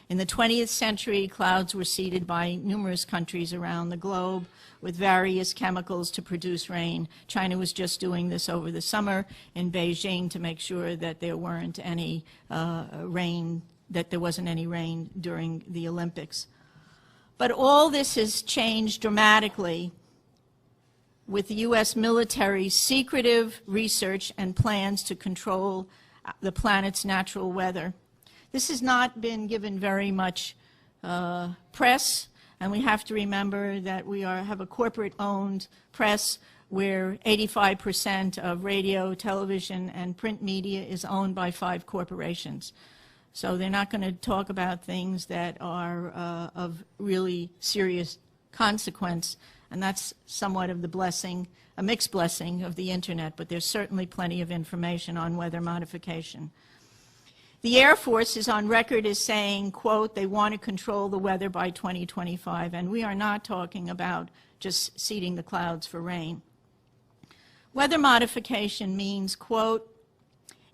In the 20th century, clouds were seeded by numerous countries around the globe with various chemicals to produce rain. China was just doing this over the summer in Beijing to make sure that there weren't any rain, that there wasn't any rain during the Olympics. But all this has changed dramatically with the U.S. military's secretive research and plans to control the planet's natural weather. This has not been given very much press, and we have to remember that we have a corporate-owned press where 85% of radio, television, and print media is owned by 5 corporations. So they're not going to talk about things that are of really serious consequence, and that's somewhat of the blessing, a mixed blessing of the Internet, but there's certainly plenty of information on weather modification. The Air Force is on record as saying, quote, they want to control the weather by 2025, and we are not talking about just seeding the clouds for rain. Weather modification means, quote,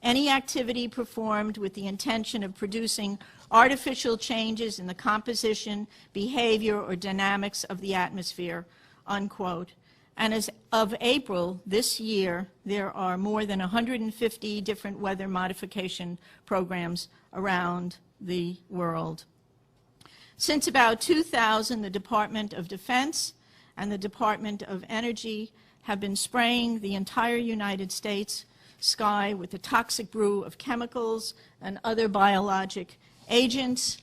any activity performed with the intention of producing artificial changes in the composition, behavior, or dynamics of the atmosphere, unquote. And as of April this year, there are more than 150 different weather modification programs around the world. Since about 2000, the Department of Defense and the Department of Energy have been spraying the entire United States sky with a toxic brew of chemicals and other biologic agents.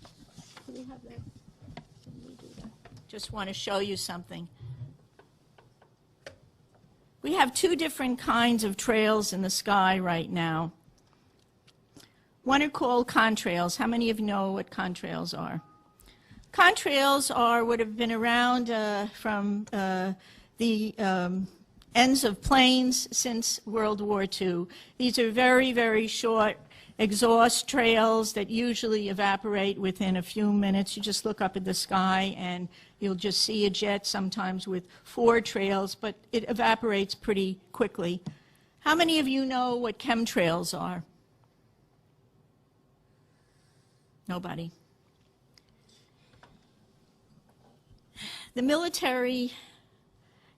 Do we have that? Can we do that? Just want to show you something. We have 2 different kinds of trails in the sky right now. One are called contrails. How many of you know what contrails are? Contrails are what have been around from the ends of planes since World War II. These are very, very short exhaust trails that usually evaporate within a few minutes. You just look up at the sky and you'll just see a jet, sometimes with 4 trails, but it evaporates pretty quickly. How many of you know what chemtrails are? Nobody. The military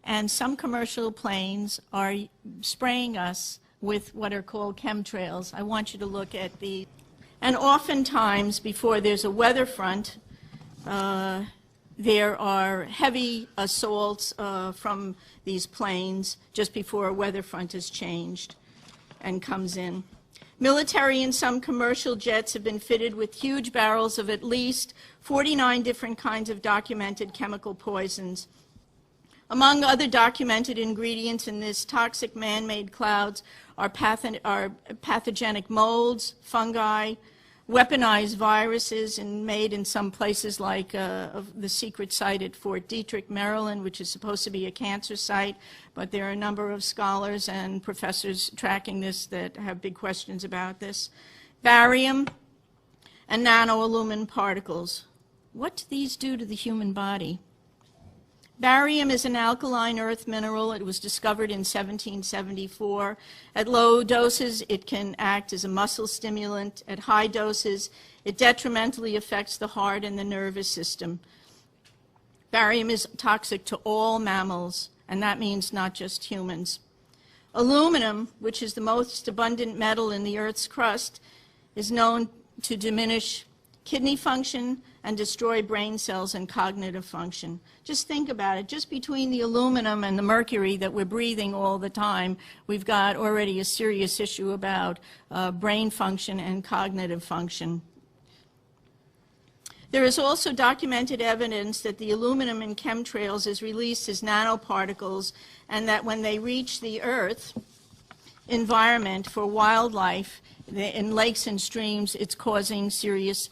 and some commercial planes are spraying us with what are called chemtrails. I want you to look at the, and oftentimes before there's a weather front, there are heavy assaults from these planes just before a weather front is changed and comes in. Military and some commercial jets have been fitted with huge barrels of at least 49 different kinds of documented chemical poisons. Among other documented ingredients in this toxic man-made clouds are pathogenic molds, fungi, weaponized viruses, and made in some places like the secret site at Fort Detrick, Maryland, which is supposed to be a cancer site, but there are a number of scholars and professors tracking this that have big questions about this. Barium and nanoaluminum particles. What do these do to the human body? Barium is an alkaline earth mineral. It was discovered in 1774. At low doses, it can act as a muscle stimulant. At high doses, it detrimentally affects the heart and the nervous system. Barium is toxic to all mammals, and that means not just humans. Aluminum, which is the most abundant metal in the Earth's crust, is known to diminish kidney function and destroy brain cells and cognitive function. Just think about it. Just between the aluminum and the mercury that we're breathing all the time, we've got already a serious issue about brain function and cognitive function. There is also documented evidence that the aluminum in chemtrails is released as nanoparticles, and that when they reach the Earth environment for wildlife, in lakes and streams, it's causing serious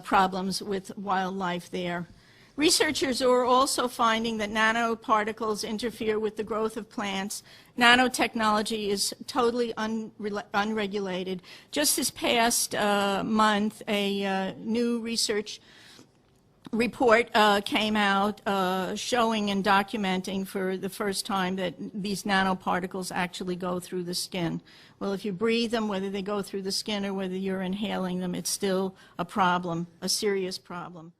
problems with wildlife there. Researchers are also finding that nanoparticles interfere with the growth of plants. Nanotechnology is totally unregulated. Just this past month, a new research report came out showing and documenting for the first time that these nanoparticles actually go through the skin. Well, if you breathe them, whether they go through the skin or whether you're inhaling them, it's still a problem, a serious problem.